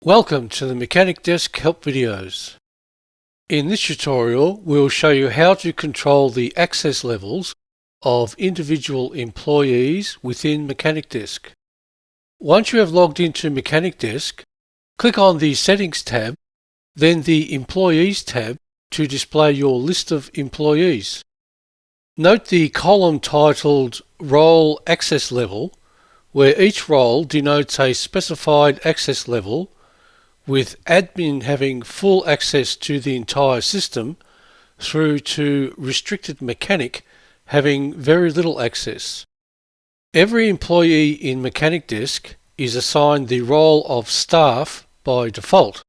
Welcome to the Mechanic Desk help videos. In this tutorial, we'll show you how to control the access levels of individual employees within Mechanic Desk. Once you have logged into Mechanic Desk, click on the Settings tab, then the Employees tab to display your list of employees. Note the column titled Role Access Level, where each role denotes a specified access level, with admin having full access to the entire system through to restricted mechanic having very little access. Every employee in Mechanic Desk is assigned the role of staff by default.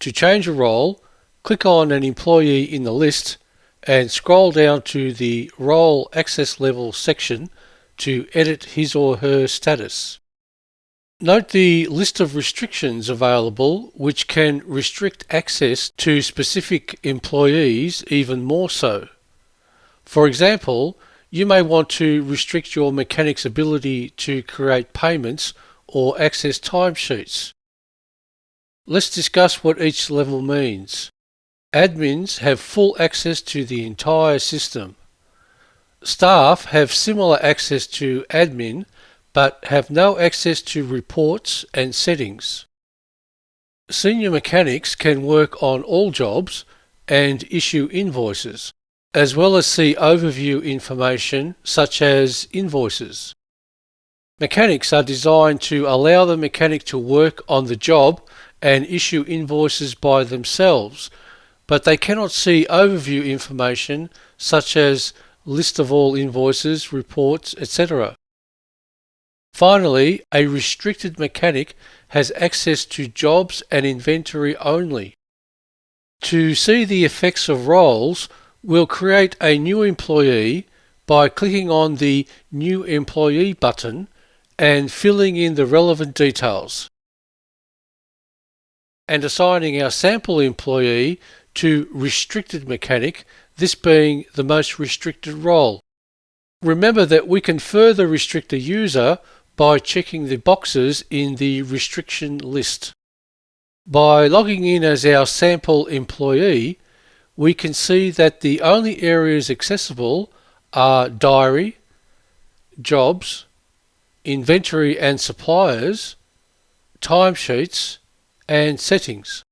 To change a role, click on an employee in the list and scroll down to the Role Access Level section to edit his or her status. Note the list of restrictions available, which can restrict access to specific employees even more so. For example, you may want to restrict your mechanic's ability to create payments or access timesheets. Let's discuss what each level means. Admins have full access to the entire system. Staff have similar access to admin, but have no access to reports and settings. Senior mechanics can work on all jobs and issue invoices, as well as see overview information such as invoices. Mechanics are designed to allow the mechanic to work on the job and issue invoices by themselves, but they cannot see overview information such as list of all invoices, reports, etc. Finally, a restricted mechanic has access to jobs and inventory only. To see the effects of roles, we'll create a new employee by clicking on the New Employee button and filling in the relevant details, and assigning our sample employee to restricted mechanic, this being the most restricted role. Remember that we can further restrict a user by checking the boxes in the restriction list. By logging in as our sample employee, we can see that the only areas accessible are diary, jobs, inventory and suppliers, timesheets, and settings.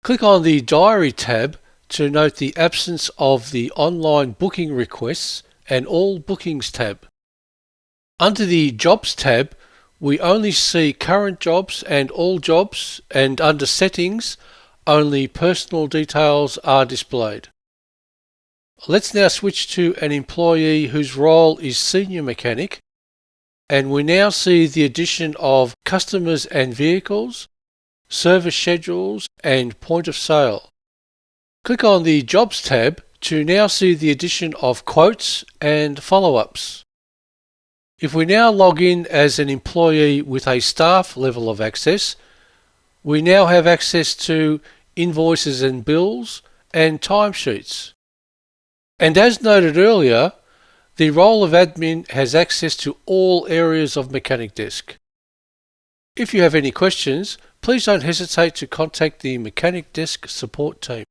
Click on the Diary tab to note the absence of the Online Booking Requests and All Bookings tab. Under the Jobs tab, we only see current jobs and all jobs, and under Settings, only personal details are displayed. Let's now switch to an employee whose role is Senior Mechanic, and we now see the addition of customers and vehicles, service schedules, and point of sale. Click on the Jobs tab to now see the addition of quotes and follow-ups. If we now log in as an employee with a staff level of access, we now have access to invoices and bills and timesheets. And as noted earlier, the role of admin has access to all areas of Mechanic Desk. If you have any questions, please don't hesitate to contact the Mechanic Desk support team.